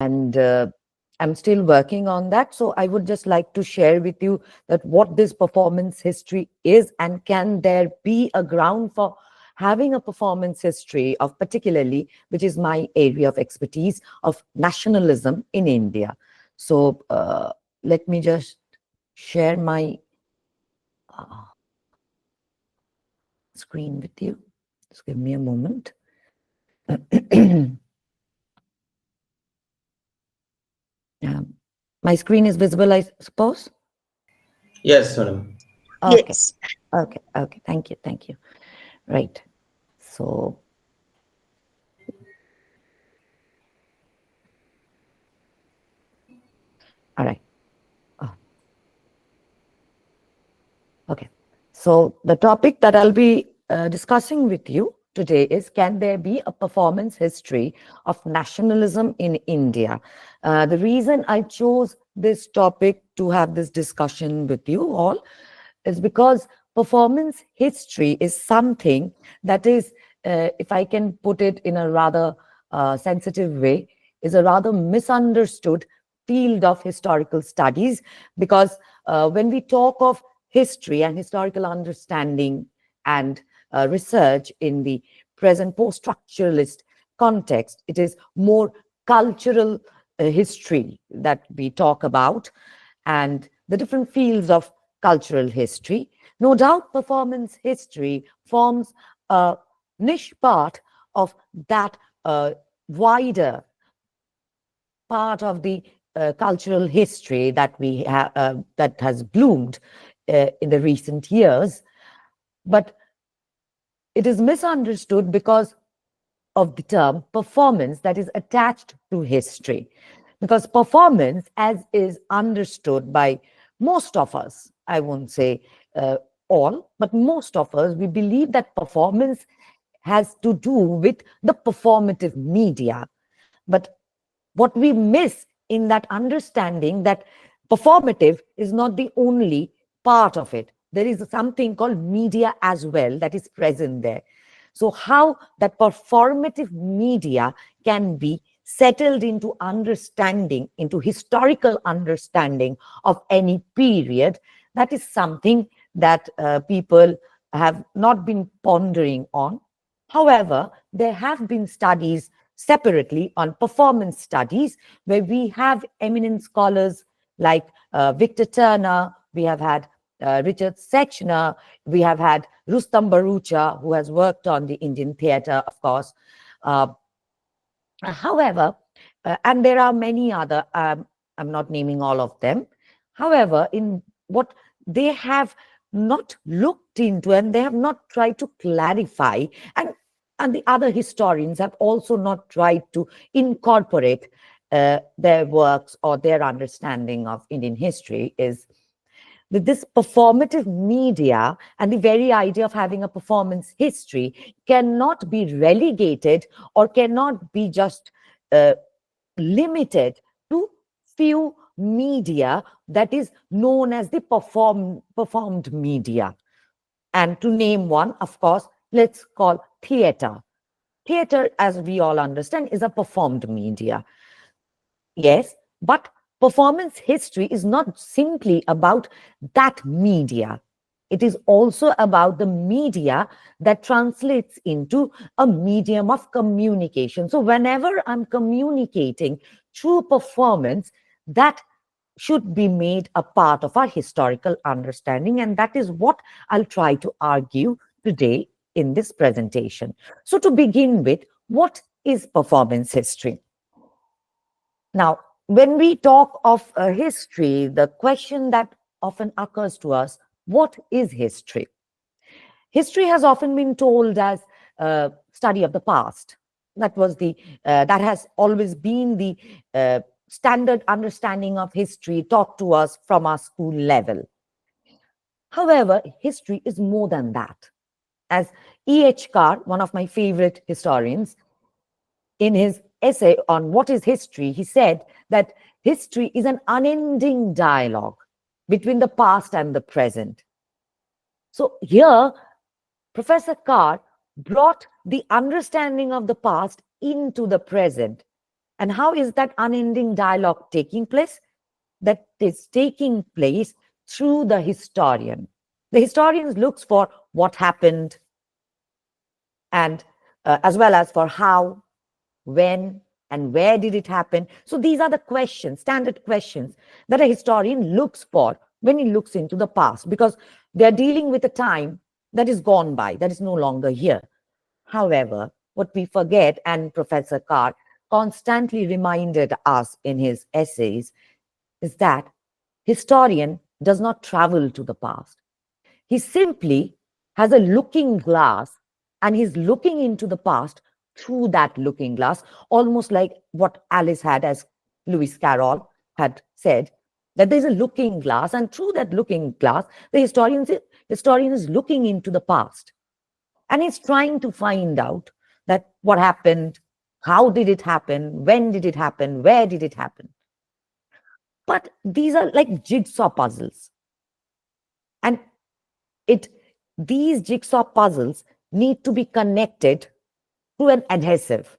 and I'm still working on that. So I would just like to share with you that what this performance history is, and can there be a ground for having a performance history of, particularly, which is my area of expertise, of nationalism in India. So let me just share my uh, screen with you. Just give me a moment. My screen is visible, I suppose. Yes, madam. Okay, Yes. okay. Thank you. Right. So, all right. Oh, okay. So the topic that I'll be discussing with you today is, can there be a performance history of nationalism in India? The reason I chose this topic to have this discussion with you all is because performance history is something that is, if I can put it in a rather sensitive way, is a rather misunderstood field of historical studies. Because when we talk of history and historical understanding and research in the present post-structuralist context, it is more cultural history that we talk about, and the different fields of cultural history. No doubt, performance history forms a niche part of that wider part of the cultural history that we have, that has bloomed in the recent years. But it is misunderstood because of the term performance that is attached to history. Because performance, as is understood by most of us, I won't say all, but most of us, we believe that performance has to do with the performative media. But what we miss in that understanding, that performative is not the only part of it. There is something called media as well that is present there. So how that performative media can be settled into understanding, into historical understanding of any period, that is something that people have not been pondering on. However, there have been studies separately on performance studies, where we have eminent scholars like Victor Turner, we have had Richard Sechner, we have had Rustam Barucha, who has worked on the Indian theatre, of course. Uh, However, and there are many other, I'm not naming all of them. However, in what they have not looked into, and they have not tried to clarify, and the other historians have also not tried to incorporate their works or their understanding of Indian history, is that this performative media and the very idea of having a performance history cannot be relegated, or cannot be just uh, limited to few media that is known as the performed media. And to name one, of course, let's call theater. Theater, as we all understand, is a performed media. Yes, but performance history is not simply about that media. It is also about the media that translates into a medium of communication. So whenever I'm communicating through performance, that should be made a part of our historical understanding. And that is what I'll try to argue today in this presentation. So to begin with, what is performance history? Now, when we talk of history, the question that often occurs to us, what is history? History has often been told as study of the past. That has always been the standard understanding of history taught to us from our school level. However, history is more than that. As E.H. Carr, one of my favorite historians, in his essay on what is history, he said that history is an unending dialogue between the past and the present. So here, Professor Carr brought the understanding of the past into the present. And how is that unending dialogue taking place? That is taking place through the historian. The historian looks for what happened, and as well as for how, when, and where did it happen. So these are the questions, standard questions that a historian looks for when he looks into the past, because they're dealing with a time that is gone by, that is no longer here. However, what we forget, and Professor Carr constantly reminded us in his essays, is that historian does not travel to the past. He simply has a looking glass, and he's looking into the past through that looking glass, almost like what Alice had, as Lewis Carroll had said, that there's a looking glass, and through that looking glass, the historian is looking into the past. And he's trying to find out that what happened, how did it happen, when did it happen, where did it happen. But these are like jigsaw puzzles. And it these jigsaw puzzles need to be connected to an adhesive,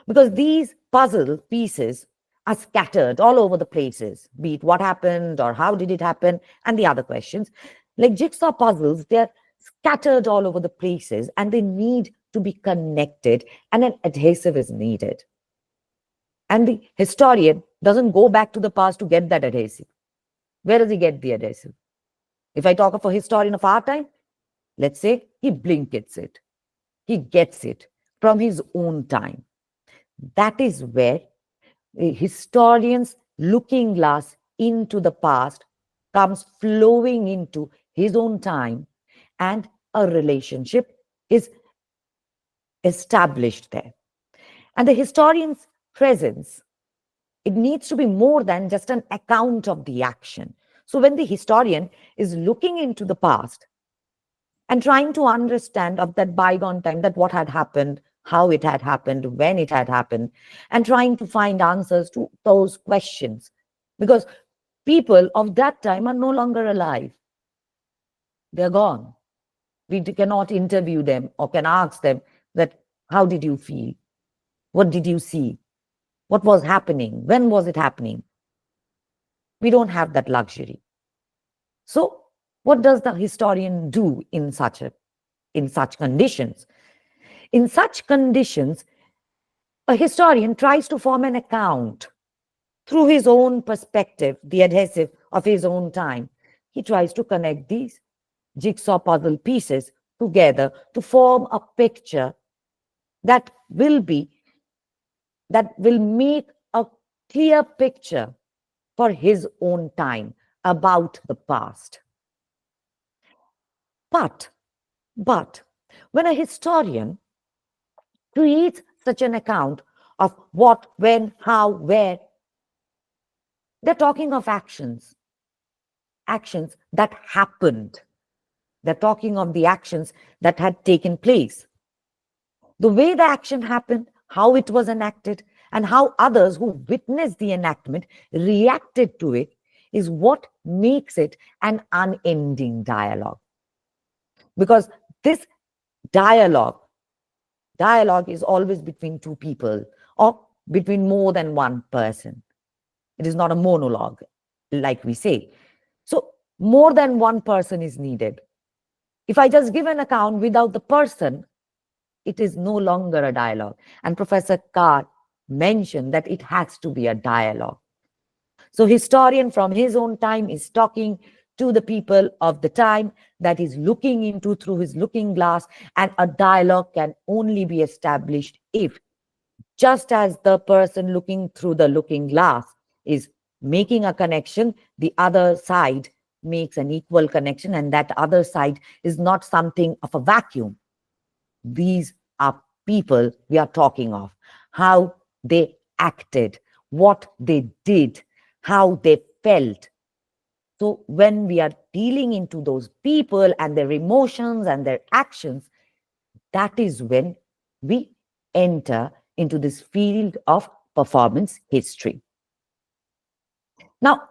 because these puzzle pieces are scattered all over the places, be it what happened or how did it happen and the other questions. Like jigsaw puzzles, they're scattered all over the places and they need to be connected, and an adhesive is needed. And the historian doesn't go back to the past to get that adhesive. Where does he get the adhesive? If I talk of a historian of our time, let's say he blinkets it. He gets it from his own time. That is where a historian's looking glass into the past comes flowing into his own time, and a relationship is established there. And the historian's presence, it needs to be more than just an account of the action. So when the historian is looking into the past and trying to understand of that bygone time, that what had happened, how it had happened, when it had happened, and trying to find answers to those questions, because people of that time are no longer alive. They're gone. We cannot interview them or can ask them that, how did you feel? What did you see? What was happening? When was it happening? We don't have that luxury. So what does the historian do in such conditions? In such conditions, a historian tries to form an account through his own perspective, the adhesive of his own time. He tries to connect these jigsaw puzzle pieces together to form a picture that will make a clear picture for his own time about the past. But when a historian creates such an account of what, when, how, where, they're talking of actions that happened. They're talking of the actions that had taken place. The way the action happened, how it was enacted, and how others who witnessed the enactment reacted to it is what makes it an unending dialogue. Because this dialogue is always between two people or between more than one person. It is not a monologue, like we say. So more than one person is needed. If I just give an account without the person, it is no longer a dialogue. And Professor Carr mentioned that it has to be a dialogue. So historian from his own time is talking to the people of the time that is looking into through his looking glass, and a dialogue can only be established if, just as the person looking through the looking glass is making a connection, the other side makes an equal connection, and that other side is not something of a vacuum. These are people we are talking of, how they acted, what they did, how they felt. So when we are dealing into those people and their emotions and their actions, that is when we enter into this field of performance history. Now,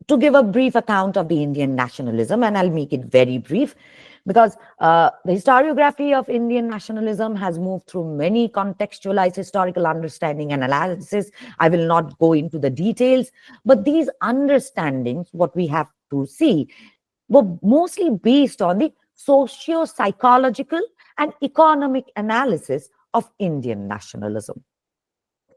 to give a brief account of the Indian nationalism, and I'll make it very brief, because the historiography of Indian nationalism has moved through many contextualized historical understanding and analysis. I will not go into the details, but these understandings, what we have to see, were mostly based on the socio-psychological and economic analysis of Indian nationalism.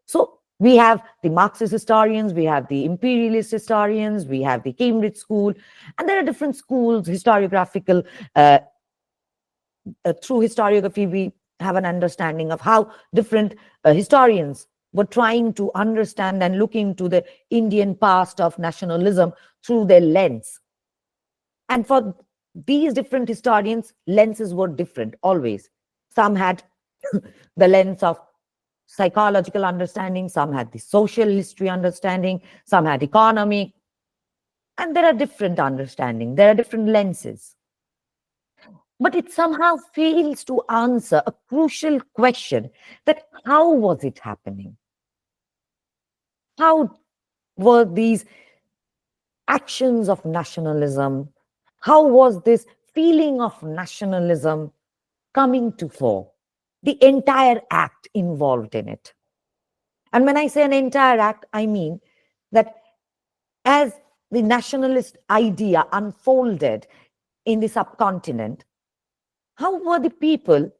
So we have the Marxist historians, we have the imperialist historians, we have the Cambridge School, and there are different schools, historiographical. Through historiography, we have an understanding of how different historians were trying to understand and look into the Indian past of nationalism through their lens. And for these different historians, lenses were different always. Some had the lens of psychological understanding, some had the social history understanding, some had economic, and there are different understanding, there are different lenses. But it somehow fails to answer a crucial question, that how was it happening? How were these actions of nationalism? How was this feeling of nationalism coming to fore? The entire act involved in it. And when I say an entire act, I mean that as the nationalist idea unfolded in the subcontinent, how were the people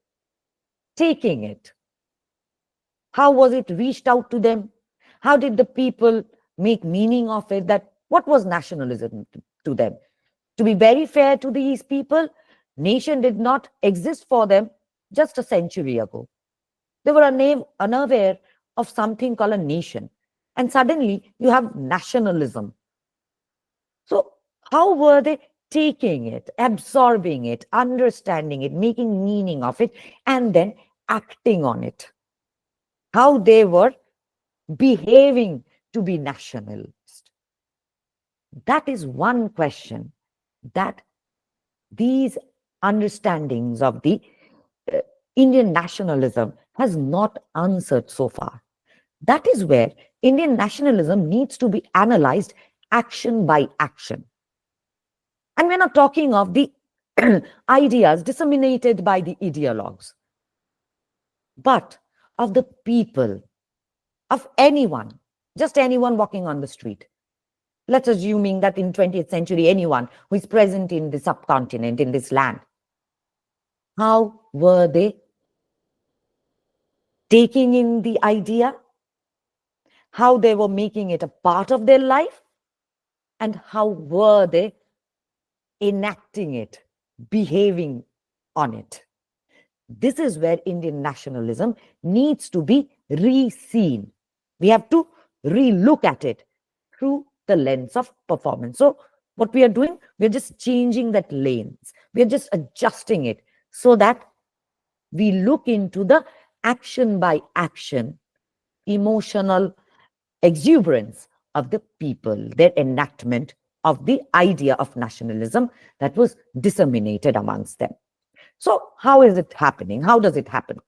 taking it? How was it reached out to them? How did the people make meaning of it? That what was nationalism to them? To be very fair to these people, nation did not exist for them just a century ago. They were unaware of something called a nation. And suddenly you have nationalism. So, how were they taking it, absorbing it, understanding it, making meaning of it, and then acting on it? How they were behaving to be nationalist? That is one question that these understandings of the uh, Indian nationalism has not answered so far. That is where Indian nationalism needs to be analyzed action by action. And we're not talking of the ideas disseminated by the ideologues, but of the people, of anyone, just anyone walking on the street. Let's assuming that in 20th century, anyone who is present in the subcontinent, in this land, how were they taking in the idea, how they were making it a part of their life, and how were they enacting it, behaving on it? This is where Indian nationalism needs to be re-seen. We have to re-look at it through the lens of performance. So what we are doing, we're just changing that lens. We're just adjusting it so that we look into the action by action, emotional exuberance of the people, their enactment of the idea of nationalism that was disseminated amongst them. So, how is it happening? How does it happen?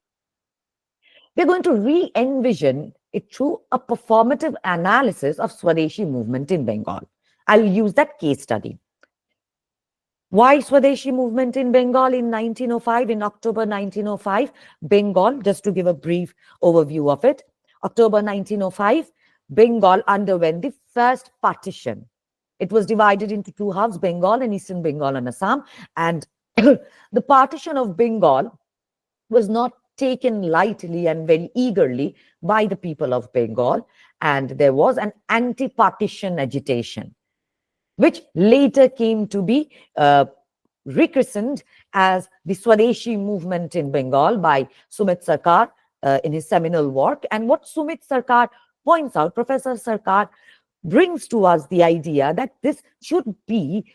We're going to re-envision it through a performative analysis of Swadeshi movement in Bengal. I'll use that case study. Why Swadeshi movement in Bengal in 1905, in October 1905? Bengal, just to give a brief overview of it, October 1905, Bengal underwent the first partition. It was divided into two halves, Bengal and Eastern Bengal and Assam. And the partition of Bengal was not taken lightly and very eagerly by the people of Bengal. And there was an anti-partition agitation, which later came to be rechristened as the Swadeshi movement in Bengal by Sumit Sarkar in his seminal work. And what Sumit Sarkar points out, Professor Sarkar brings to us the idea that this should be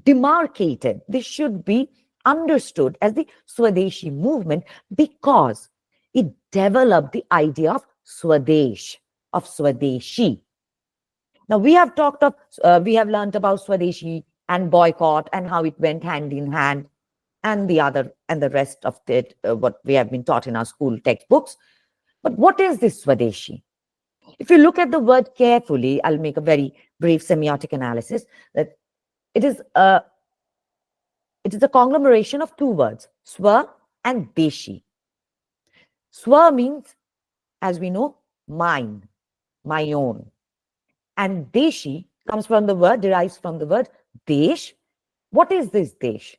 demarcated, this should be understood as the Swadeshi movement because it developed the idea of Swadesh, of Swadeshi. Now we have we have learned about Swadeshi and boycott and how it went hand in hand, and the rest of it, what we have been taught in our school textbooks. But what is this Swadeshi? If you look at the word carefully, I'll make a very brief semiotic analysis that it is It is a conglomeration of two words, swa and deshi. Swa means, as we know, mine, my own. And deshi comes from the word, derives from the word desh. What is this desh?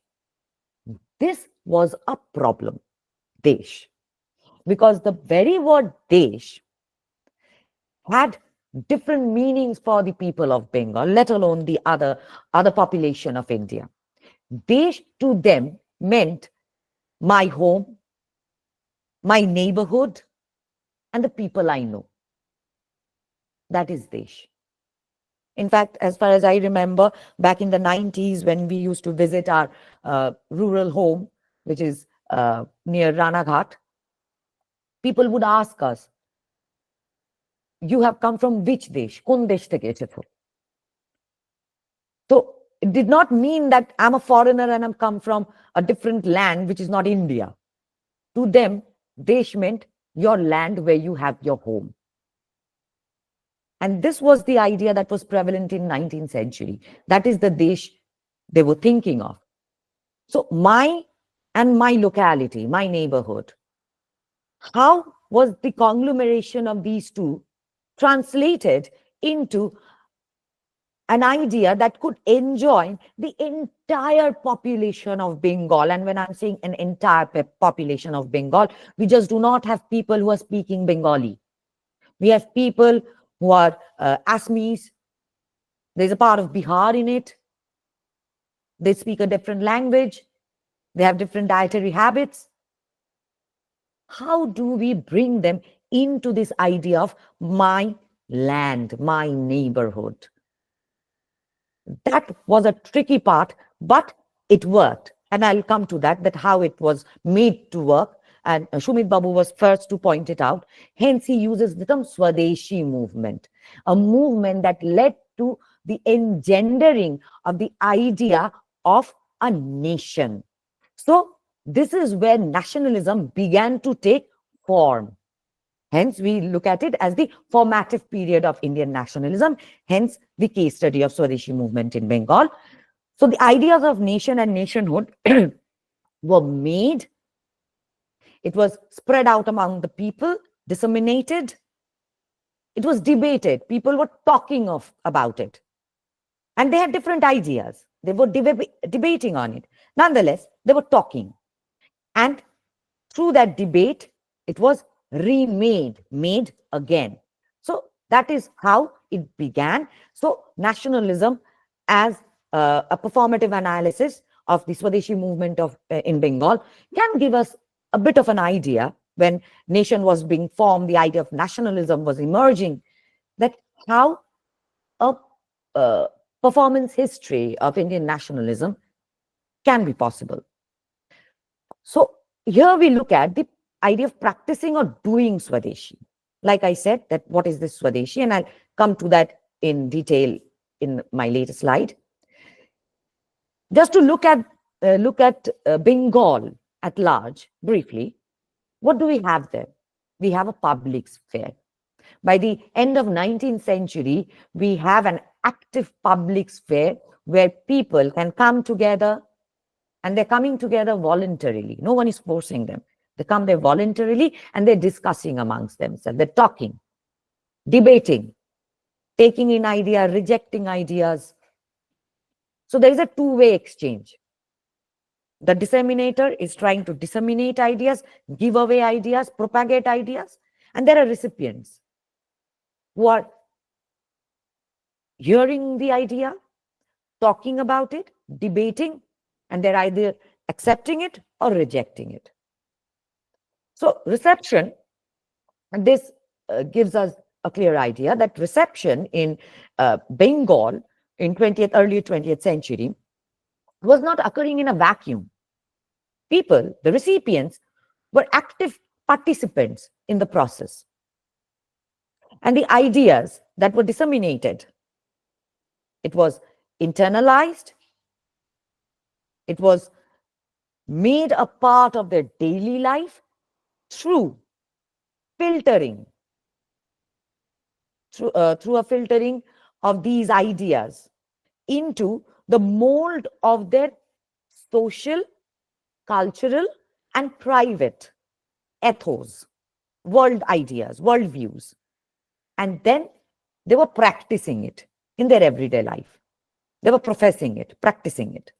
This was a problem, desh, because the very word desh had different meanings for the people of Bengal, let alone the other population of India. Desh to them meant my home, my neighborhood, and the people I know. That is Desh. In fact, as far as I remember, back in the 90s, when we used to visit our rural home, which is near Ranaghat, people would ask us, you have come from which Desh? Kon desh theke এসেছো? So it did not mean that I'm a foreigner and I'm come from a different land, which is not India. To them, Desh meant your land where you have your home. And this was the idea that was prevalent in 19th century. That is the Desh they were thinking of. So my and my locality, my neighborhood, how was the conglomeration of these two translated into an idea that could enjoin the entire population of Bengal? And when I'm saying an entire population of Bengal, we just do not have people who are speaking Bengali. We have people who are Assamese. There's a part of Bihar in it. They speak a different language. They have different dietary habits. How do we bring them into this idea of my land, my neighborhood? That was a tricky part, but it worked. And I'll come to that how it was made to work. And Shumit Babu was first to point it out. Hence, he uses the term Swadeshi movement, a movement that led to the engendering of the idea of a nation. So, this is where nationalism began to take form. Hence, we look at it as the formative period of Indian nationalism, hence the case study of Swadeshi movement in Bengal. So the ideas of nation and nationhood were made, it was spread out among the people, disseminated, it was debated, people were talking about it. And they had different ideas. They were debating on it. Nonetheless, they were talking. And through that debate, it was remade, made again. So that is how it began. So nationalism as a performative analysis of the Swadeshi movement of in Bengal can give us a bit of an idea when nation was being formed, the idea of nationalism was emerging, that how a performance history of Indian nationalism can be possible. So here we look at the idea of practicing or doing Swadeshi. Like I said, that what is this Swadeshi? And I'll come to that in detail in my later slide. Just to look at Bengal at large, briefly, what do we have there? We have a public sphere. By the end of 19th century, we have an active public sphere where people can come together, and they're coming together voluntarily. No one is forcing them. They come there voluntarily and they're discussing amongst themselves. They're talking, debating, taking in ideas, rejecting ideas. So there is a two-way exchange. The disseminator is trying to disseminate ideas, give away ideas, propagate ideas. And there are recipients who are hearing the idea, talking about it, debating, and they're either accepting it or rejecting it. So reception, and this gives us a clear idea that reception in Bengal in early 20th century was not occurring in a vacuum. People, the recipients, were active participants in the process. And the ideas that were disseminated, it was internalized, it was made a part of their daily life through filtering, through a filtering of these ideas into the mold of their social, cultural, and private ethos, world ideas, world views. And then they were practicing it in their everyday life. They were professing it, practicing it.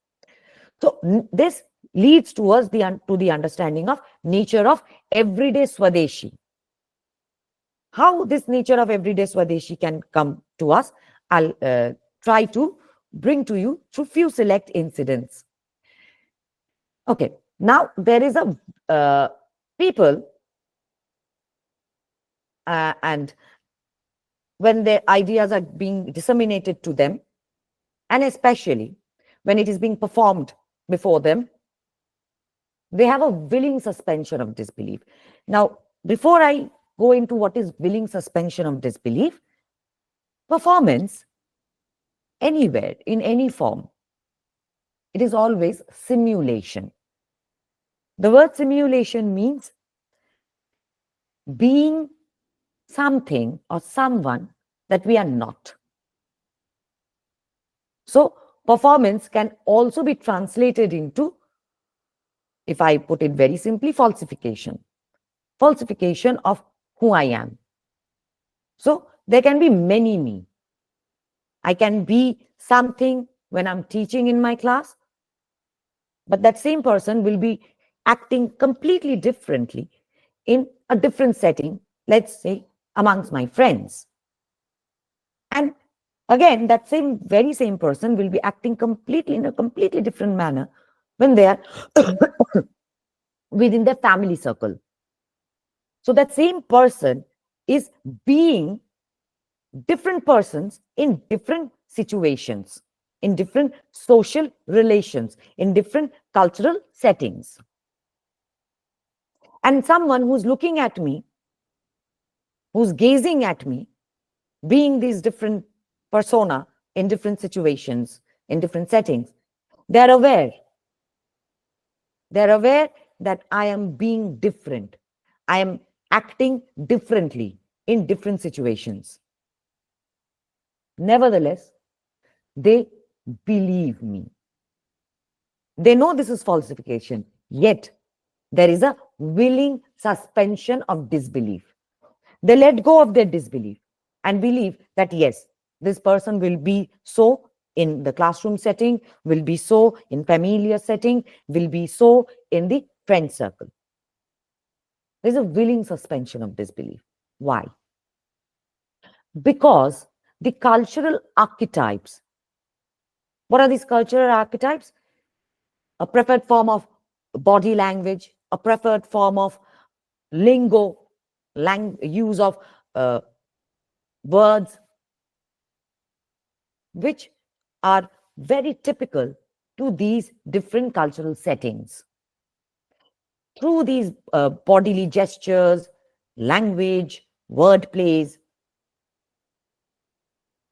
So this leads towards to the understanding of nature of everyday Swadeshi. How this nature of everyday Swadeshi can come to us, I'll try to bring to you through few select incidents. Okay, now there is a people, and when their ideas are being disseminated to them, and especially when it is being performed before them, they have a willing suspension of disbelief. Now, before I go into what is willing suspension of disbelief, performance anywhere, in any form, it is always simulation. The word simulation means being something or someone that we are not. So, performance can also be translated into, if I put it very simply, falsification. Falsification of who I am. So, there can be many me. I can be something when I'm teaching in my class, but that same person will be acting completely differently in a different setting, let's say amongst my friends. And again, that very same person will be acting completely in a completely different manner when they are within their family circle. So that same person is being different persons in different situations, in different social relations, in different cultural settings. And someone who's looking at me, who's gazing at me, being these different persona in different situations, in different settings, they're aware. They're aware that I am being different. I am acting differently in different situations. Nevertheless, they believe me. They know this is falsification, yet there is a willing suspension of disbelief. They let go of their disbelief and believe that yes, this person will be so in the classroom setting, will be so in familiar setting, will be so in the friend circle. There's a willing suspension of disbelief. Why? Because the cultural archetypes, what are these cultural archetypes? A preferred form of body language, a preferred form of lingo, use of words, which are very typical to these different cultural settings. Through these bodily gestures, language, word plays,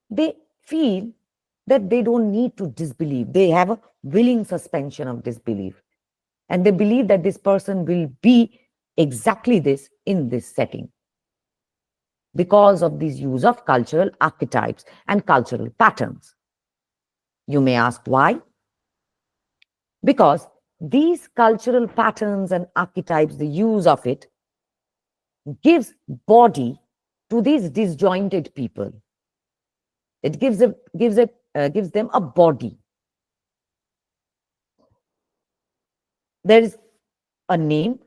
they feel that they don't need to disbelieve. They have a willing suspension of disbelief. And they believe that this person will be exactly this in this setting because of this use of cultural archetypes and cultural patterns. You may ask why? Because these cultural patterns and archetypes, the use of it, gives body to these disjointed people. It gives them a body. There is a name,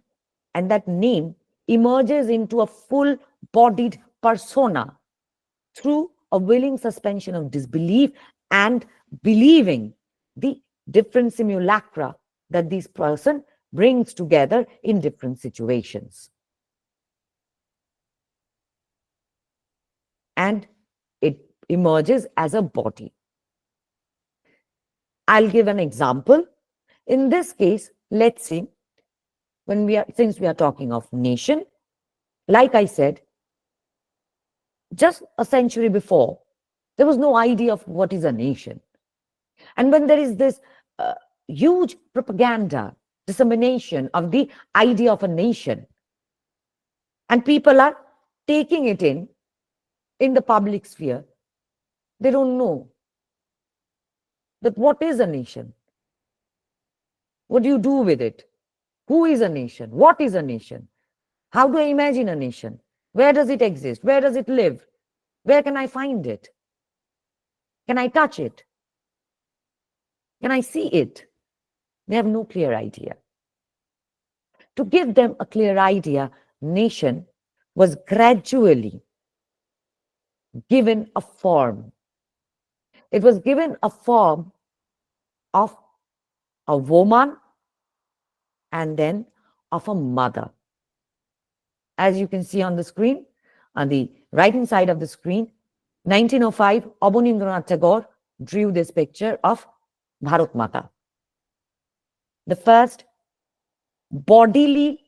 and that name emerges into a full-bodied persona through a willing suspension of disbelief and believing the different simulacra that this person brings together in different situations. And it emerges as a body. I'll give an example. In this case, let's see, since we are talking of nation, like I said, just a century before, there was no idea of what is a nation. And when there is this huge propaganda, dissemination of the idea of a nation, and people are taking it in the public sphere, they don't know that what is a nation. What do you do with it? Who is a nation? What is a nation? How do I imagine a nation? Where does it exist? Where does it live? Where can I find it? Can I touch it? Can I see it? They have no clear idea. To give them a clear idea, nation was gradually given a form. It was given a form of a woman and then of a mother. As you can see on the screen, on the right hand side of the screen, 1905, Abanindranath Tagore drew this picture of Bharat Mata, the first bodily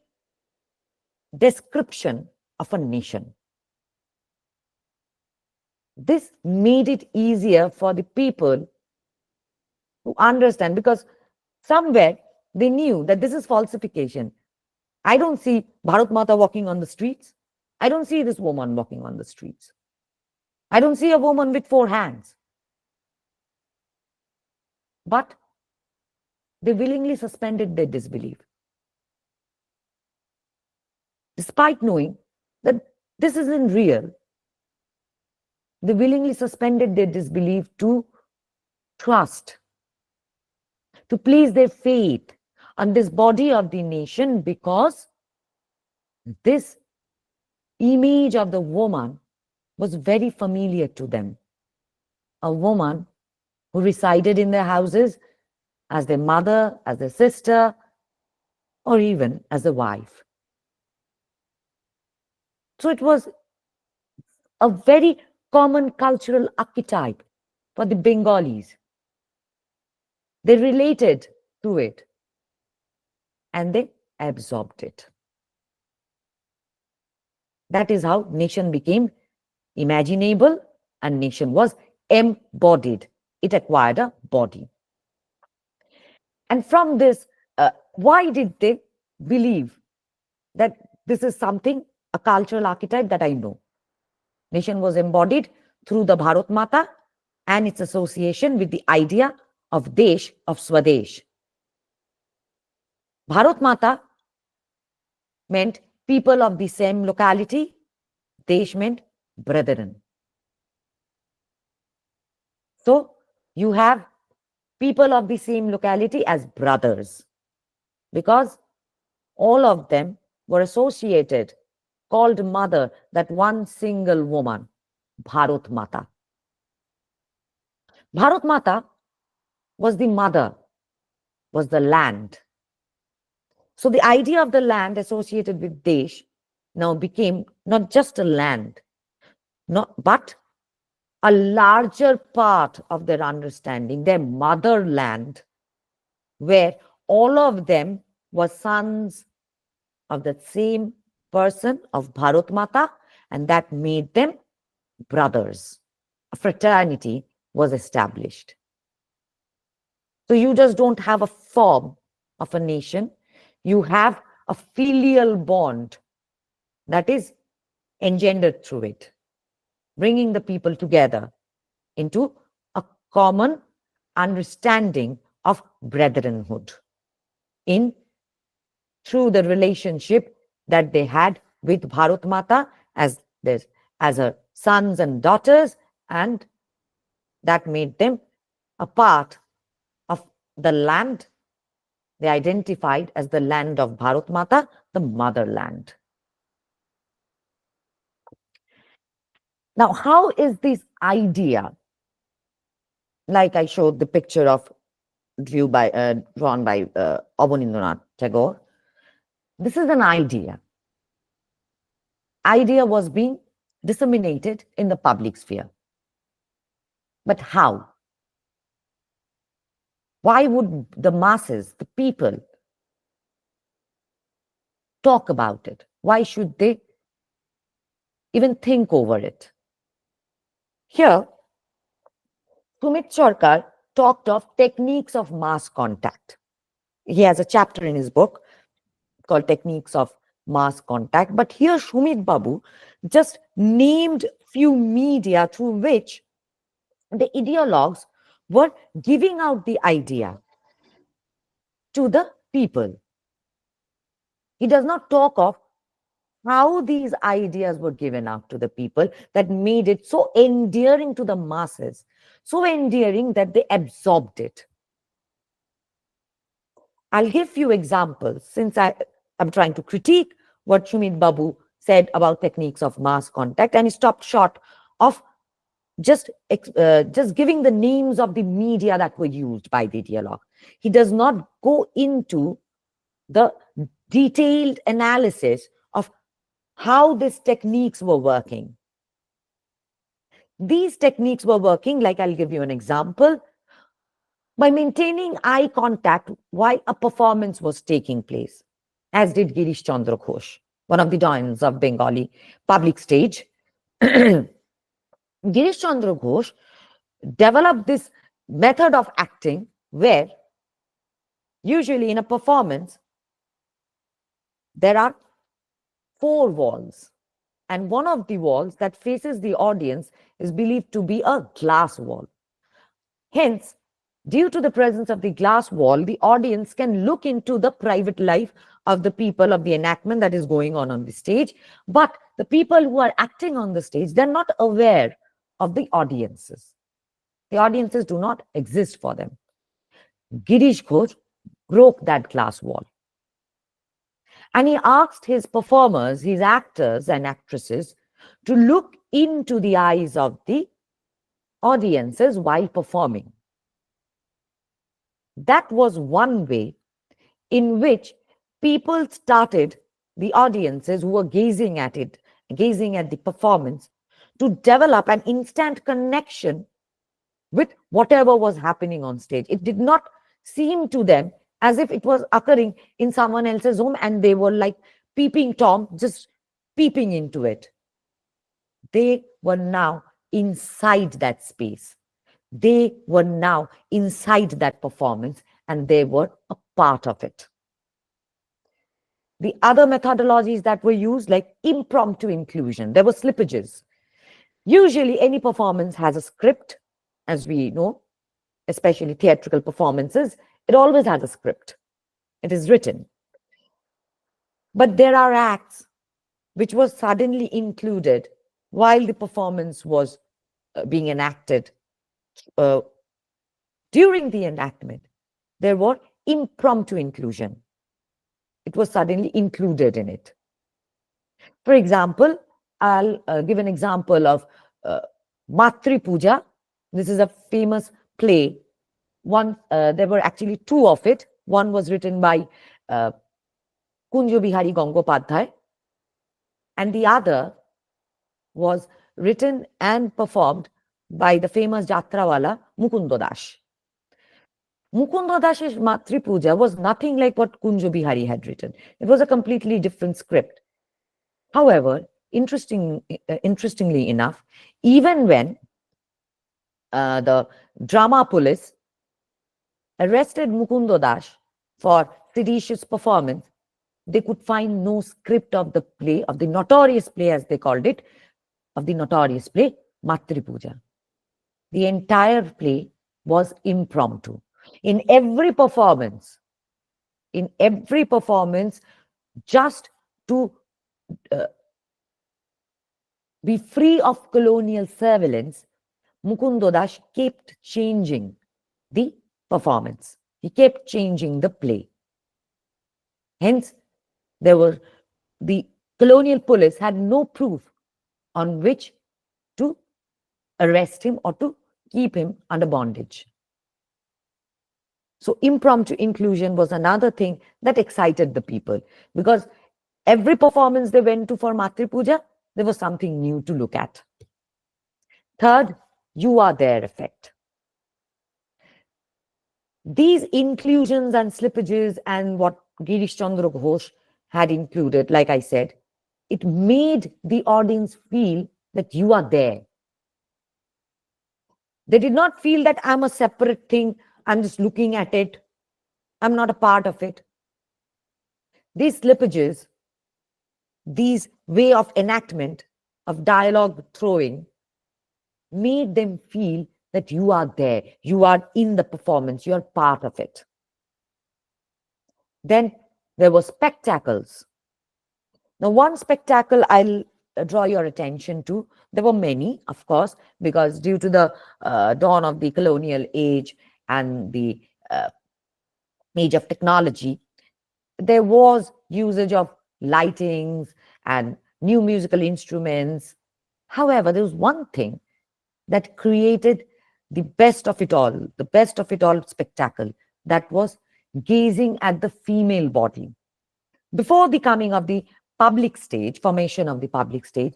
description of a nation. This made it easier for the people to understand, because somewhere they knew that this is falsification. I don't see Bharat Mata walking on the streets. I don't see this woman walking on the streets. I don't see a woman with 4 hands. But they willingly suspended their disbelief, despite knowing that this isn't real. They willingly suspended their disbelief to trust, to place their faith on this body of the nation, because this image of the woman was very familiar to them. A woman who resided in their houses as their mother, as their sister, or even as a wife. So it was a very common cultural archetype for the Bengalis. They related to it and they absorbed it. That is how nation became imaginable and nation was embodied. It acquired a body. And from this, why did they believe that this is something, a cultural archetype that I know? Nation was embodied through the Bharat Mata and its association with the idea of Desh, of Swadesh. Bharat Mata meant people of the same locality. Desh meant brethren. So you have people of the same locality as brothers, because all of them were associated, called mother, that one single woman, Bharat Mata. Bharat Mata was the mother, was the land. So the idea of the land associated with Desh now became not just a land, but a larger part of their understanding, their motherland, where all of them were sons of the same person, of Bharat Mata, and that made them brothers. A fraternity was established. So you just don't have a form of a nation, you have a filial bond that is engendered through it, bringing the people together into a common understanding of brotherhood in through the relationship that they had with Bharat Mata as her sons and daughters, and that made them a part of the land they identified as the land of Bharat Mata, the motherland. Now, how is this idea, like I showed the picture of drawn by Abanindranath Tagore, this is an idea. Idea was being disseminated in the public sphere. But how? Why would the masses, the people, talk about it? Why should they even think over it? Here, Sumit Sarkar talked of techniques of mass contact. He has a chapter in his book called Techniques of Mass Contact. But here, Sumit Babu just named few media through which the ideologues were giving out the idea to the people. He does not talk of how these ideas were given out to the people that made it so endearing to the masses, so endearing that they absorbed it. I'll give few examples since am trying to critique what Shumit Babu said about techniques of mass contact, and he stopped short of just giving the names of the media that were used by the dialogue. He does not go into the detailed analysis of how these techniques were working. These techniques were working, like I'll give you an example, by maintaining eye contact while a performance was taking place, as did Girish Chandra Ghosh, one of the doyens of Bengali public stage. Girish Chandra Ghosh developed this method of acting where usually in a performance there are 4 walls, and one of the walls that faces the audience is believed to be a glass wall. Hence, due to the presence of the glass wall, the audience can look into the private life of the people of the enactment that is going on the stage. But the people who are acting on the stage, they're not aware of the audiences. The audiences do not exist for them. Girish Ghosh broke that glass wall. And he asked his performers, his actors and actresses, to look into the eyes of the audiences while performing. That was one way in which people started, the audiences who were gazing at it, gazing at the performance, to develop an instant connection with whatever was happening on stage. It did not seem to them as if it was occurring in someone else's home and they were like peeping Tom, just peeping into it. They were now inside that space. They were now inside that performance and they were a part of it. The other methodologies that were used, like impromptu inclusion, there were slippages. Usually, any performance has a script, as we know, especially theatrical performances. It always has a script. It is written. But there are acts which were suddenly included while the performance was being enacted. During the enactment, there were impromptu inclusion. It was suddenly included in it. For example, I'll give an example of Matri Puja. This is a famous play. There were actually 2 of it. One was written by Kunjo Bihari Gangopadhyay, and the other was written and performed by the famous Jatrawala Mukundo Das. Mukundo Das's Matri Puja was nothing like what Kunjo Bihari had written. It was a completely different script. However, interestingly enough, even when the drama police arrested Mukundo Das for seditious performance, they could find no script of the play, of the notorious play as they called it, of the notorious play, Matri Puja. The entire play was impromptu. In every performance, just to be free of colonial surveillance, Mukundo Das kept changing the performance. He kept changing the play. Hence, the colonial police had no proof on which to arrest him or to keep him under bondage. So impromptu inclusion was another thing that excited the people, because every performance they went to for Matri Puja, there was something new to look at. Third, you are there effect. These inclusions and slippages and what Girish Chandra Ghosh had included, like I said, it made the audience feel that you are there. They did not feel that I'm a separate thing, I'm just looking at it, I'm not a part of it. These slippages, these way of enactment, of dialogue throwing, made them feel that you are there, you are in the performance, you are part of it. Then there were spectacles. Now, one spectacle I'll draw your attention to. There were many, of course, because due to the dawn of the colonial age and the uh, age of technology, there was usage of lightings and new musical instruments. However, there was one thing that created the best of it all spectacle. That was gazing at the female body. Before the coming of the public stage, formation of the public stage,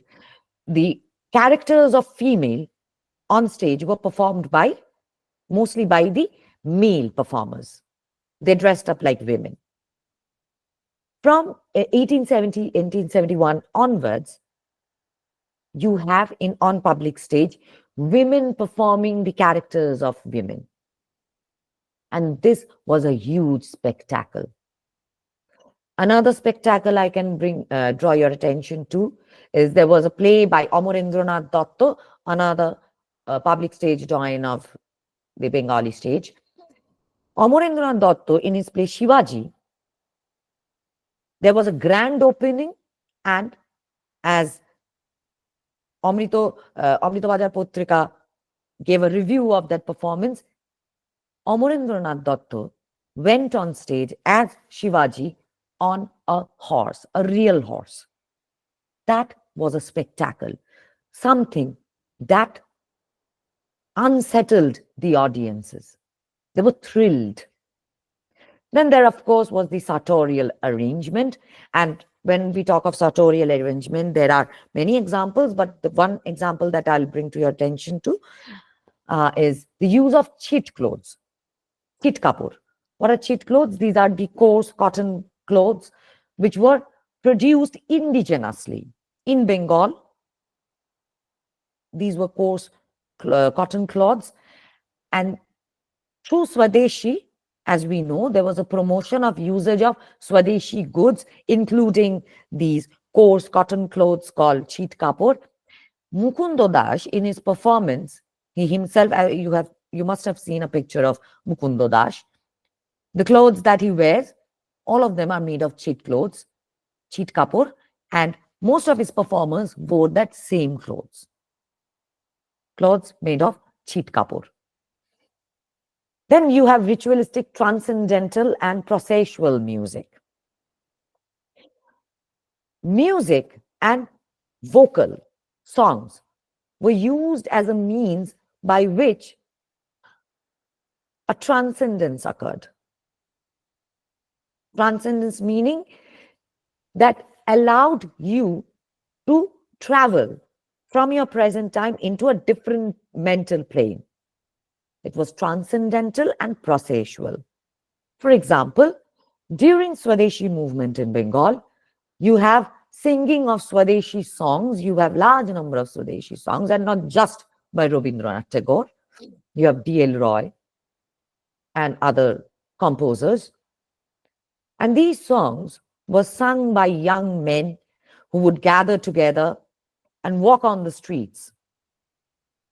the characters of female on stage were performed by mostly by the male performers. They dressed up like women. From 1870, 1871 onwards, you have in on public stage women performing the characters of women. And this was a huge spectacle. Another spectacle I can draw your attention to is there was a play by Amorendranath Dotto, another public stage doyen of the Bengali stage. Amorendranath Dotto, in his play Shivaji, there was a grand opening, and as Amrito Bajar Potrika gave a review of that performance, Amorendranath Dotto went on stage as Shivaji on a horse, a real horse. That was a spectacle, something that unsettled the audiences. They were thrilled. Then there, of course, was the sartorial arrangement. And when we talk of sartorial arrangement, there are many examples, but the one example that I'll bring to your attention to is the use of cheat clothes, chit kapur. What are cheat clothes? These are the coarse cotton clothes which were produced indigenously in Bengal. These were coarse cotton cloths, and through Swadeshi, as we know, there was a promotion of usage of Swadeshi goods, including these coarse cotton clothes called cheat kapur. Mukundo Das, in his performance, he himself, you must have seen a picture of Mukundo Das. The clothes that he wears, all of them are made of cheat clothes, cheat kapur, and most of his performers wore that same clothes made of cheat kapur. Then you have ritualistic, transcendental, and processual music. Music and vocal songs were used as a means by which a transcendence occurred. Transcendence meaning that allowed you to travel from your present time into a different mental plane. It was transcendental and processual. For example, during Swadeshi movement in Bengal, you have singing of Swadeshi songs. You have large number of Swadeshi songs, and not just by Rabindranath Tagore. You have D.L. Roy and other composers. And these songs were sung by young men who would gather together and walk on the streets.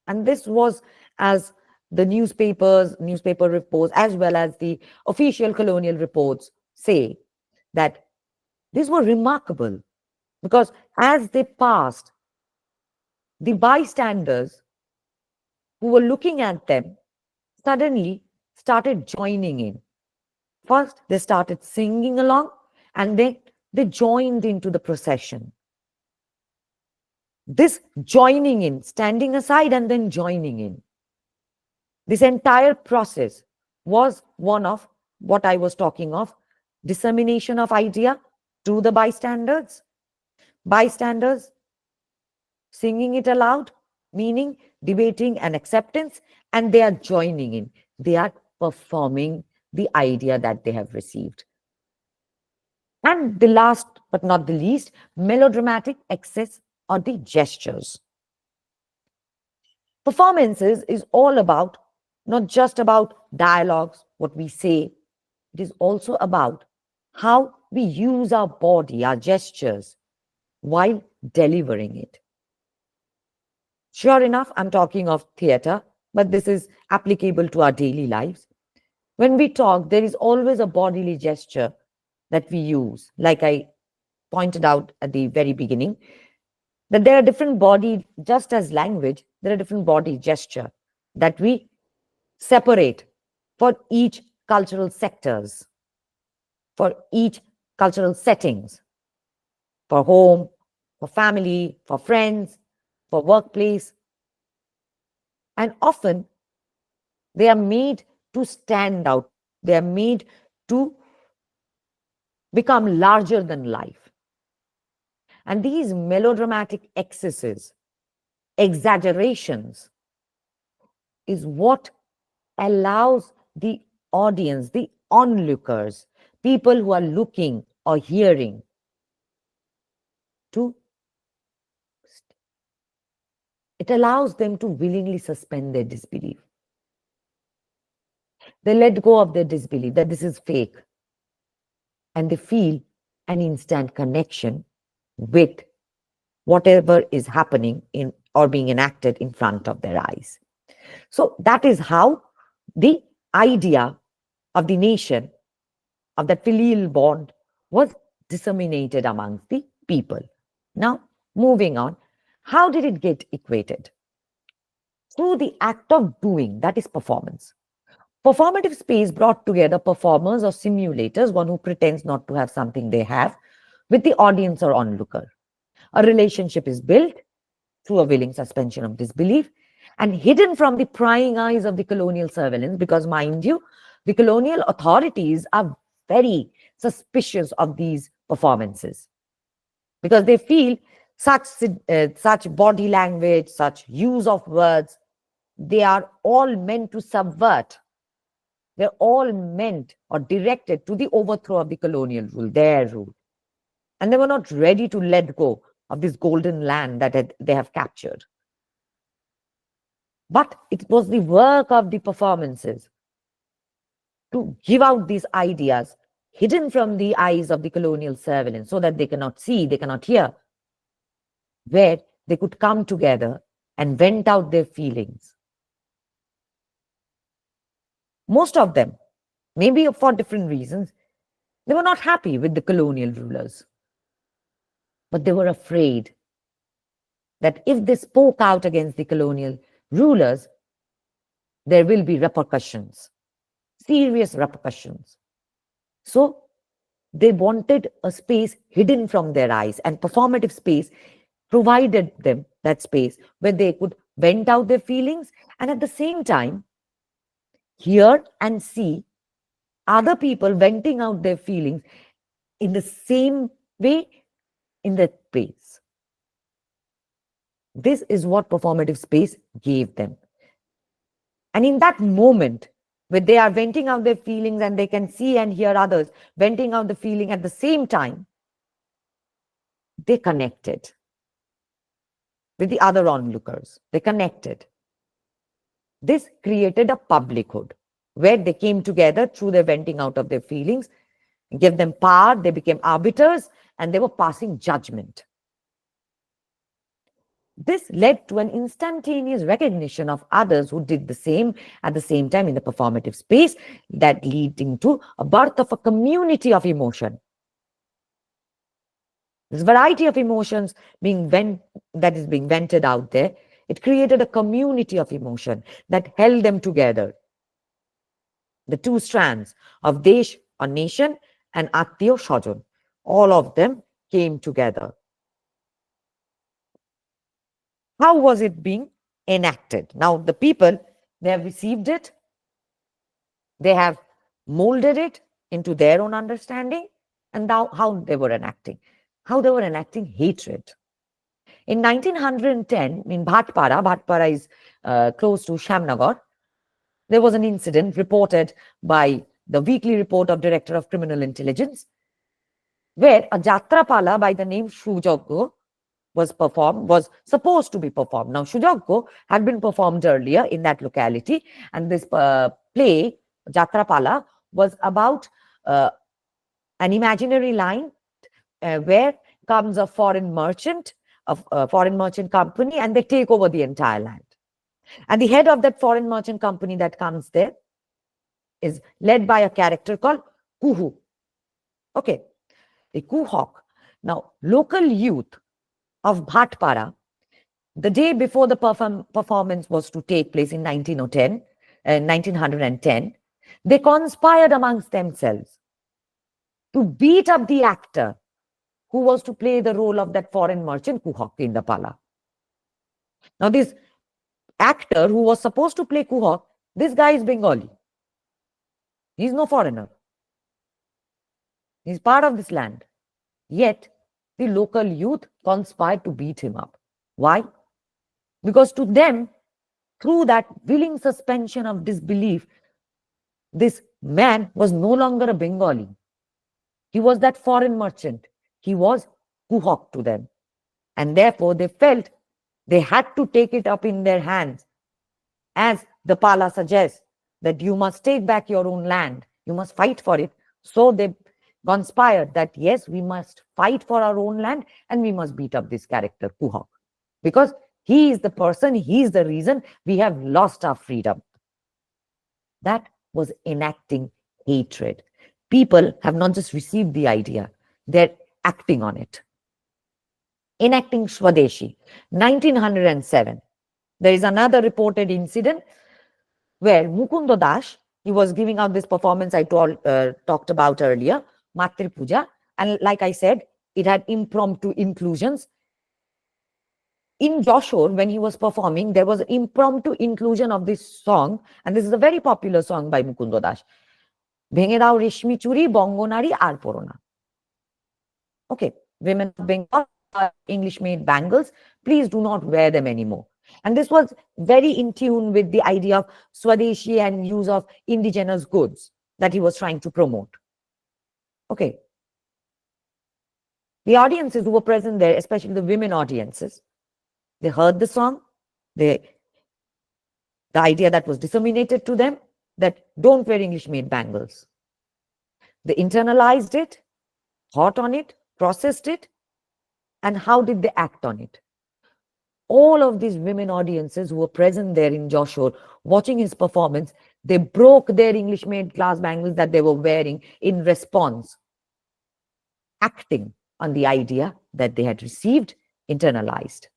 And this was, as the newspaper reports, as well as the official colonial reports say, that these were remarkable because as they passed, the bystanders who were looking at them suddenly started joining in. First, they started singing along, and they joined into the procession. This joining in, standing aside and then joining in, this entire process was one of what I was talking of, dissemination of idea to the bystanders. Bystanders singing it aloud, meaning debating and acceptance, and they are joining in. They are performing the idea that they have received. And the last but not the least, melodramatic excess or the gestures. Performances is all about, not just about dialogues, what we say, it is also about how we use our body, our gestures, while delivering it. Sure enough, I'm talking of theatre, but this is applicable to our daily lives. When we talk, there is always a bodily gesture that we use, like I pointed out at the very beginning, that there are different body, just as language, there are different body gesture that we separate for each cultural sectors, for each cultural settings, for home, for family, for friends, for workplace. And often they are made to stand out. They are made to become larger than life. And these melodramatic excesses, exaggerations, is what allows the audience, the onlookers, people who are looking or hearing, to, it allows them to willingly suspend their disbelief. They let go of their disbelief that this is fake, and they feel an instant connection with whatever is happening in or being enacted in front of their eyes. So that is how the idea of the nation, of that filial bond, was disseminated amongst the people. Now, moving on, how did it get equated? Through the act of doing, that is performance. Performative space brought together performers or simulators, one who pretends not to have something they have, with the audience or onlooker. A relationship is built through a willing suspension of disbelief and hidden from the prying eyes of the colonial surveillance, because, mind you, the colonial authorities are very suspicious of these performances, because they feel such body language, such use of words, they are all meant to subvert. They're all meant or directed to the overthrow of the colonial rule, their rule. And they were not ready to let go of this golden land that they have captured. But it was the work of the performances to give out these ideas hidden from the eyes of the colonial surveillance, so that they cannot see, they cannot hear, where they could come together and vent out their feelings. Most of them, maybe for different reasons, they were not happy with the colonial rulers, but they were afraid that if they spoke out against the colonial rulers, there will be repercussions, serious repercussions. So they wanted a space hidden from their eyes, and performative space provided them that space where they could vent out their feelings and at the same time hear and see other people venting out their feelings in the same way, in that space. This is what performative space gave them. And in that moment, where they are venting out their feelings and they can see and hear others venting out the feeling at the same time, they connected with the other onlookers. They connected. This created a publichood where they came together through their venting out of their feelings, gave them power, they became arbiters, and they were passing judgment. This led to an instantaneous recognition of others who did the same at the same time in the performative space, that leading to a birth of a community of emotion. This variety of emotions that is being vented out there, it created a community of emotion that held them together. The two strands of Desh or nation and Attiyo Shajon, all of them came together. How was it being enacted? Now, the people, they have received it, they have molded it into their own understanding, and now how they were enacting. How they were enacting hatred. In 1910, in Bhatpara is close to Shamnagar, there was an incident reported by the weekly report of Director of Criminal Intelligence, where a Jatrapala by the name Shujoggo was supposed to be performed. Now, Shujoggo had been performed earlier in that locality, and this play, Jatrapala, was about an imaginary line where comes a foreign merchant, a foreign merchant company, and they take over the entire land. And the head of that foreign merchant company that comes there is led by a character called Kuhu. Okay, a Kuhawk. Now, local youth of Bhatpara, the day before the performance was to take place in 1910, they conspired amongst themselves to beat up the actor who was to play the role of that foreign merchant Kuhawk in the Pala. Now, this actor who was supposed to play Kuhawk, this guy is Bengali. He's no foreigner. He's part of this land. Yet, the local youth conspired to beat him up. Why? Because to them, through that willing suspension of disbelief, this man was no longer a Bengali. He was that foreign merchant. He was Kuhawk to them. And therefore, they felt they had to take it up in their hands, as the Pala suggests, that you must take back your own land. You must fight for it. So they conspired that, yes, we must fight for our own land and we must beat up this character, Kuhawk, because he is the person, he is the reason we have lost our freedom. That was enacting hatred. People have not just received the idea, they're acting on it. Enacting Swadeshi, 1907. There is another reported incident where Mukundo Das, he was giving out this performance I talked about earlier, Matri Puja, and like I said, it had impromptu inclusions. In Joshore, when he was performing, there was impromptu inclusion of this song, and this is a very popular song by Mukundo Das. Bhenge dao reshmi churi, bongo nari ar porona. Okay, women of Bengal, English made bangles, please do not wear them anymore. And this was very in tune with the idea of Swadeshi and use of indigenous goods that he was trying to promote. Okay. The audiences who were present there, especially the women audiences, they heard the song, the idea that was disseminated to them, that don't wear English made bangles. They internalized it, thought on it, processed it, and how did they act on it? All of these women audiences who were present there in Joshua watching his performance, they broke their English made glass bangles that they were wearing in response, acting on the idea that they had received, internalized.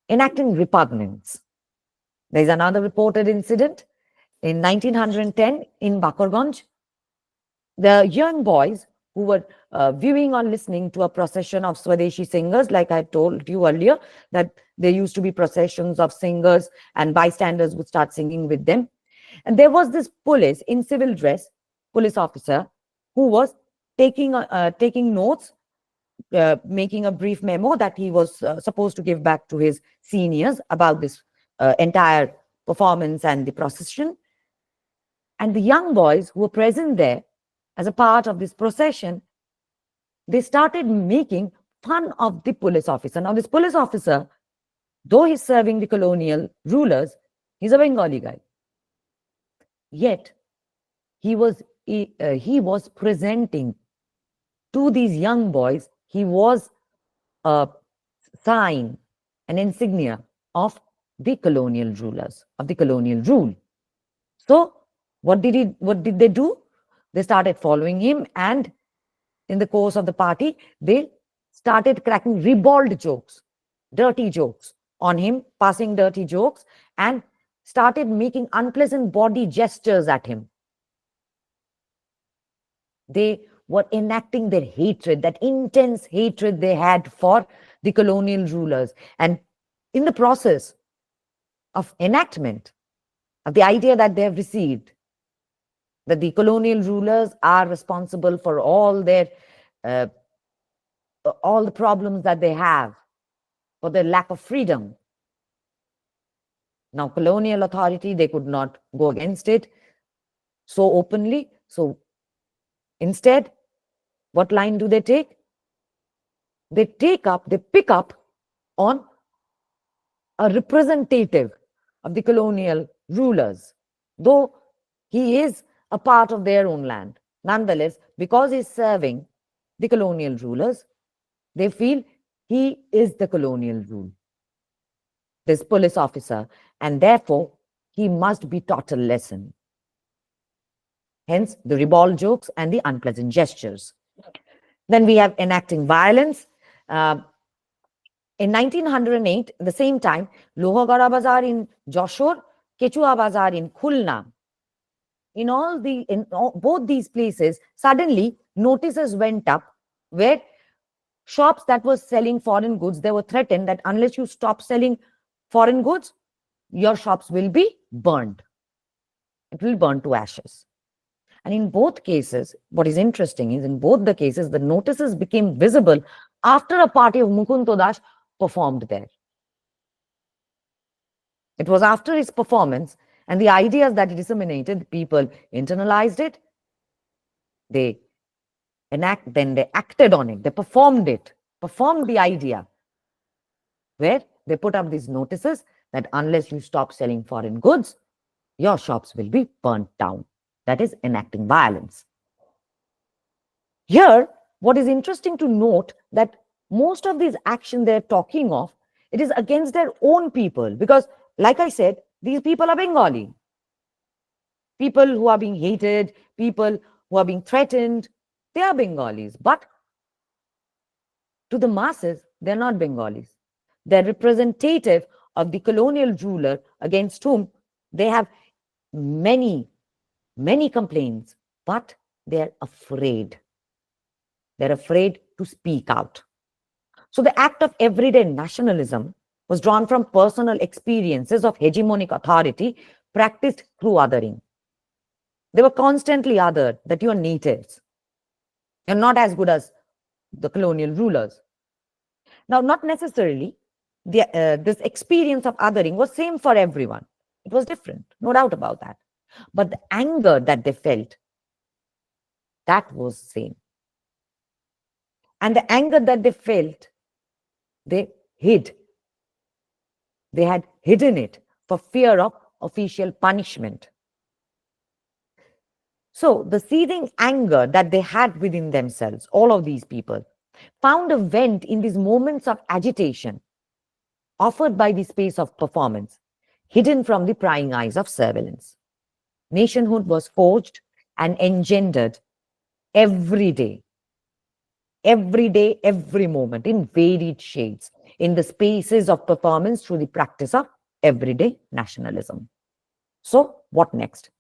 Enacting repugnance. There is another reported incident in 1910 in Bakarganj. The young boys who were viewing or listening to a procession of Swadeshi singers, like I told you earlier, that there used to be processions of singers and bystanders would start singing with them. And there was this police in civil dress, police officer, who was taking notes, making a brief memo that he was supposed to give back to his seniors about this entire performance and the procession. And the young boys who were present there as a part of this procession, they started making fun of the police officer. Now, this police officer, though he's serving the colonial rulers, he's a Bengali guy. Yet, he was presenting to these young boys, he was a sign, an insignia of the colonial rulers, of the colonial rule. So, what did they do? They started following him, and in the course of the party, they started cracking ribald jokes, dirty jokes on him, passing dirty jokes, and started making unpleasant body gestures at him. They were enacting their hatred, that intense hatred they had for the colonial rulers. And in the process of enactment of the idea that they have received, that the colonial rulers are responsible for all the problems that they have, for their lack of freedom. Now, colonial authority, they could not go against it so openly. So instead, what line do they take? They pick up on a representative of the colonial rulers, though he is a part of their own land. Nonetheless, because he's serving the colonial rulers, they feel he is the colonial rule, this police officer, and therefore he must be taught a lesson. hence the ribald jokes and the unpleasant gestures. Then we have enacting violence. Uh, in 1908, at the same time, Lohagara Bazar in Joshore, Kechua Bazar in Khulna, both these places, suddenly notices went up where shops that were selling foreign goods, they were threatened that unless you stop selling foreign goods, your shops will be burned. It will burn to ashes. And in both cases, what is interesting is in both the cases, the notices became visible after a party of Mukunto Das performed there. It was after his performance and the ideas that he disseminated, people internalized it, they then they acted on it, they performed it, performed the idea, where they put up these notices that unless you stop selling foreign goods, your shops will be burnt down. That is enacting violence. Here, what is interesting to note that most of these actions they're talking of, it is against their own people because, like I said, these people are Bengali. People who are being hated, people who are being threatened, they are Bengalis. But to the masses, they're not Bengalis. They're representative of the colonial ruler against whom they have many, many complaints, but they're afraid. They're afraid to speak out. So the act of everyday nationalism was drawn from personal experiences of hegemonic authority practiced through othering. They were constantly othered, that you are natives. You're not as good as the colonial rulers. Now, not necessarily this experience of othering was same for everyone. It was different, no doubt about that. But the anger that they felt, that was same. And the anger that they felt, they hid. They had hidden it for fear of official punishment. So the seething anger that they had within themselves, all of these people, found a vent in these moments of agitation offered by the space of performance, hidden from the prying eyes of surveillance. Nationhood was forged and engendered every day, every moment, in varied shades, in the spaces of performance through the practice of everyday nationalism. So, what next?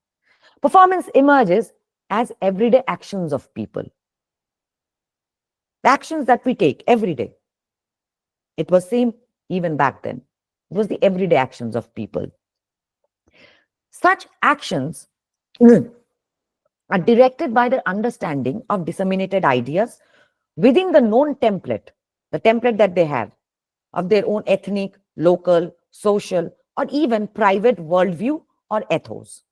Performance emerges as everyday actions of people. The actions that we take every day. It was same even back then. It was the everyday actions of people. Such actions are directed by their understanding of disseminated ideas within the known template, the template that they have of their own ethnic, local, social, or even private worldview or ethos.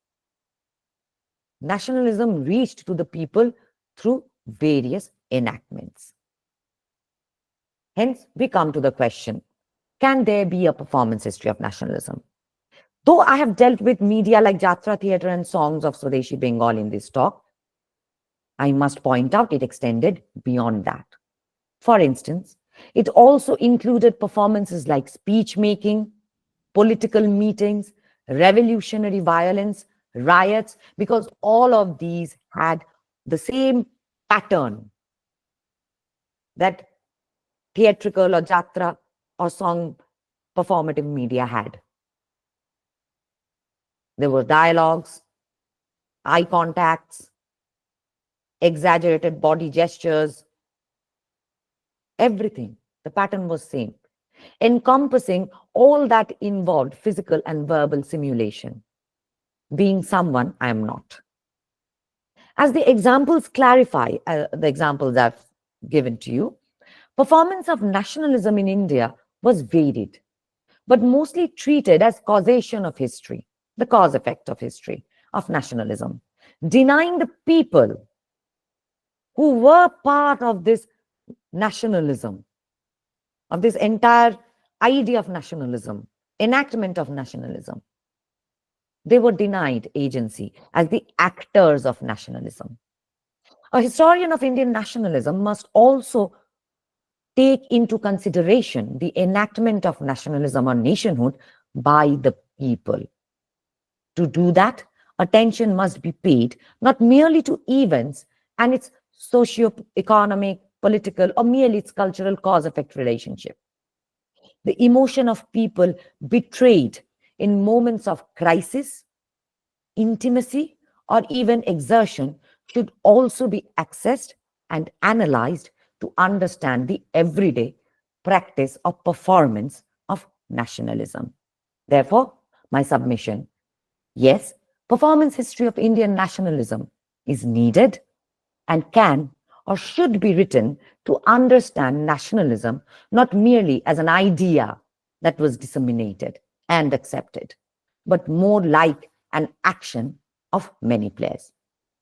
Nationalism reached to the people through various enactments. Hence, we come to the question, can there be a performance history of nationalism? Though I have dealt with media like Jatra Theatre and songs of Swadeshi Bengal in this talk, I must point out it extended beyond that. For instance, it also included performances like speech making, political meetings, revolutionary violence, riots, because all of these had the same pattern that theatrical or jatra or song performative media had. There were dialogues, eye contacts, exaggerated body gestures, everything. The pattern was same, encompassing all that involved physical and verbal simulation. Being someone I am not. As the examples clarify, the examples I've given to you, performance of nationalism in India was varied, but mostly treated as causation of history, the cause effect of history of nationalism, denying the people who were part of this nationalism, of this entire idea of nationalism, enactment of nationalism. They were denied agency as the actors of nationalism. A historian of Indian nationalism must also take into consideration the enactment of nationalism or nationhood by the people. To do that, attention must be paid not merely to events and its socio-economic, political, or merely its cultural cause-effect relationship. The emotion of people betrayed in moments of crisis, intimacy, or even exertion should also be accessed and analyzed to understand the everyday practice or performance of nationalism. Therefore, my submission: yes, performance history of Indian nationalism is needed and can or should be written to understand nationalism not merely as an idea that was disseminated and accepted, but more like an action of many players.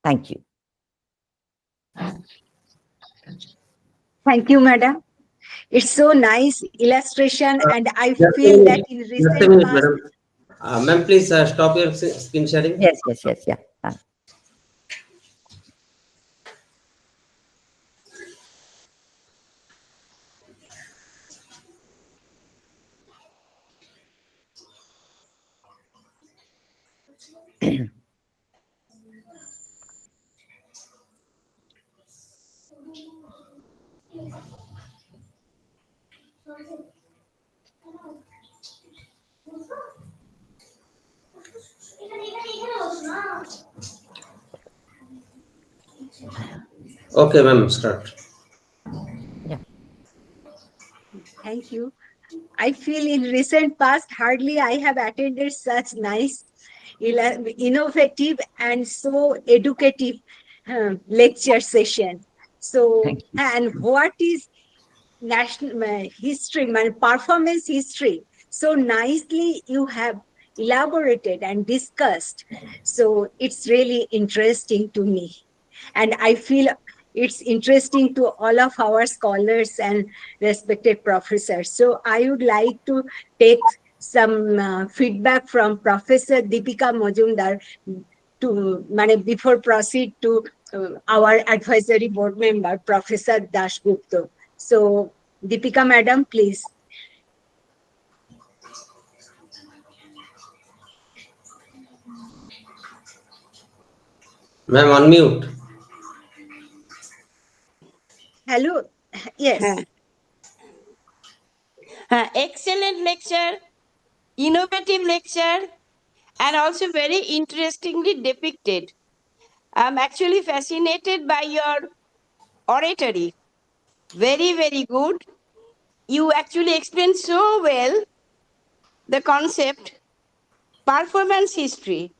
Thank you. Thank you, madam. It's so nice illustration, and I Just a feel that minute, in just a recent minute, past. madam. Ma'am, please stop your screen sharing. Yes, yes, yes, yeah. Okay, ma'am, start. Yeah. Thank you. I feel in recent past, hardly I have attended such nice, innovative, and so educative lecture session. So, Thank you. and what is national history, my performance history? So nicely you have elaborated and discussed. So it's really interesting to me. And I feel it's interesting to all of our scholars and respected professors. So I would like to take some feedback from Professor Deepika Majumdar before proceed to our advisory board member, Professor Dashgupta. So, Deepika madam, please. Ma'am, unmute. Hello. Yes. Excellent lecture, innovative lecture, and also very interestingly depicted. I'm actually fascinated by your oratory. Very, very good. You actually explained so well the concept, performance history,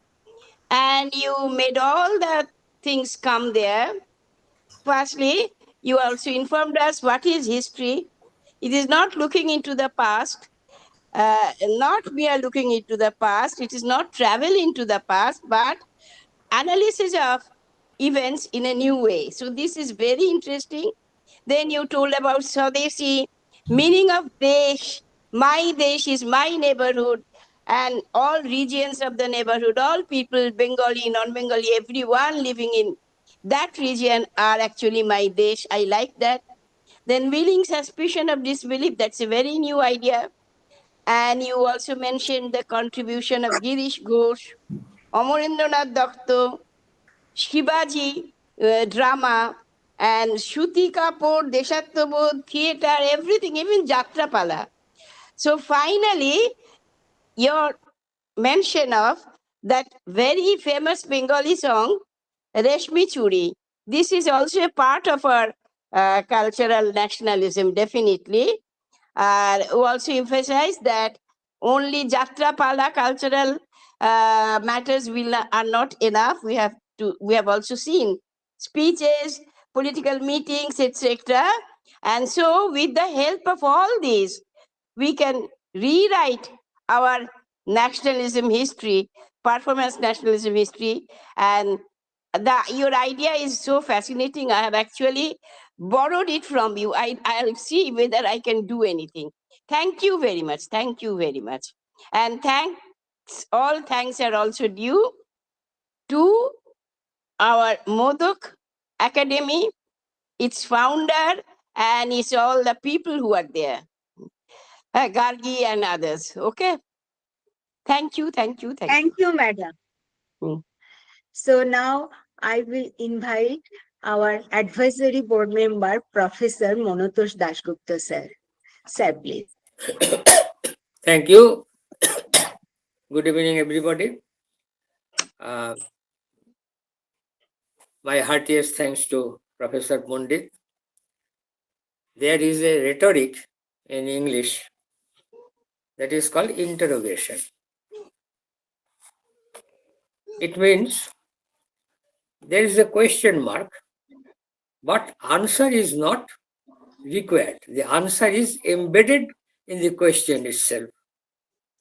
and you made all the things come there. Firstly, you also informed us what is history. It is not looking into the past, not mere looking into the past. It is not travel into the past, but analysis of events in a new way. So this is very interesting. Then you told about Swadeshi, meaning of Desh. My Desh is my neighborhood, and all regions of the neighborhood, all people, Bengali, non-Bengali, everyone living in that region are actually my Desh. I like that. Then willing suspicion of disbelief, that's a very new idea. And you also mentioned the contribution of Girish Ghosh, Amorendranath Datta, Shivaji drama, and Shruti Kapoor, Deshattobodh, theatre, everything, even Jatrapala. So finally, your mention of that very famous Bengali song, Reshmi Churi. This is also a part of our cultural nationalism, definitely. We also emphasize that only Jatra Pala cultural matters are not enough. We have also seen speeches, political meetings, etc. And so, with the help of all these, we can rewrite our nationalism history, performance nationalism history, and your idea is so fascinating. I have actually borrowed it from you. I'll see whether I can do anything. Thank you very much. Thank you very much. And all thanks are also due to our Modak Academy, its founder, and it's all the people who are there, Gargi and others. Okay. Thank you, thank you, thank Thank you, madam. you. So now I will invite our advisory board member, Professor Monotosh Dasgupta sir. Sir, please. Thank you. Good evening, everybody. Uh, my heartiest thanks to Professor Pandit. There is a rhetoric in English that is called interrogation. It means there is a question mark, but answer is not required. The answer is embedded in the question itself.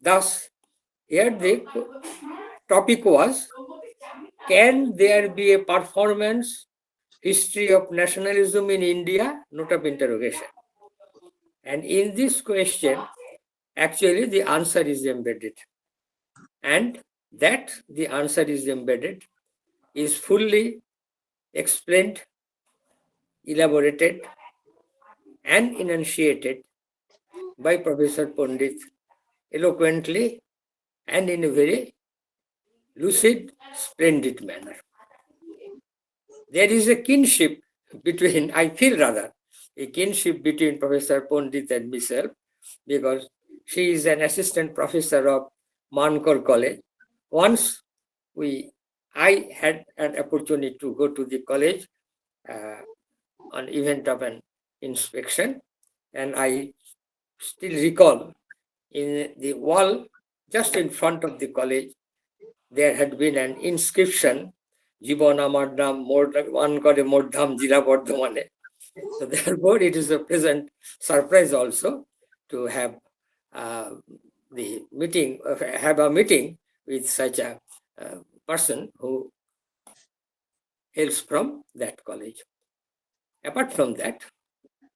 Thus, here the topic was, can there be a performance history of nationalism in India? Note of interrogation. And in this question, actually the answer is embedded. And that the answer is embedded is fully explained, elaborated, and enunciated by Professor Pandit eloquently and in a very lucid, splendid manner. There is a kinship between, I feel rather, a kinship between Professor Pandit and myself, because she is an assistant professor of Mankar College. Once I had an opportunity to go to the college on event of an inspection, and I still recall in the wall just in front of the college, there had been an inscription, Jibon Amar Dham, one করে মোর ধাম জিলা বর্ধমানে. So therefore, it is a pleasant surprise also to have have a meeting with such a person who hails from that college. Apart from that,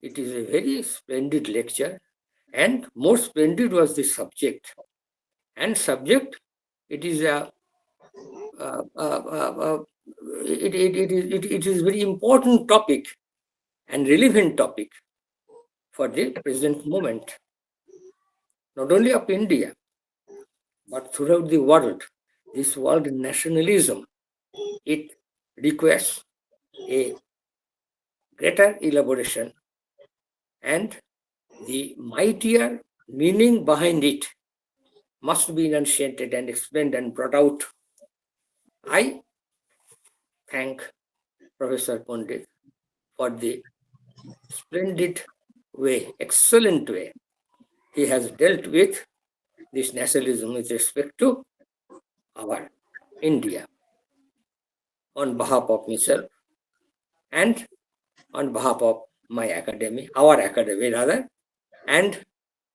it is a very splendid lecture, and more splendid was the subject. And subject, it is it is very important topic and relevant topic for the present moment, not only of India, but throughout the world. This world nationalism, it requires a greater elaboration, and the mightier meaning behind it must be enunciated and explained and brought out. I thank Professor Pandit for the splendid way, excellent way he has dealt with this nationalism with respect to our India. On behalf of myself and on behalf of my academy, our academy rather, and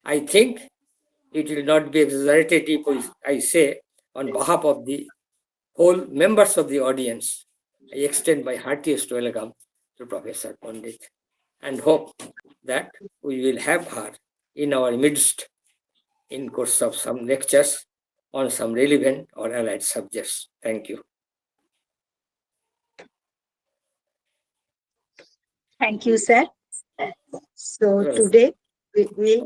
I think it will not be exaggerated if I say on behalf of the whole members of the audience, I extend my heartiest welcome to Professor Pandit and hope that we will have her in our midst in course of some lectures on some relevant or allied subjects. Thank you. Thank you, sir. So Yes. today we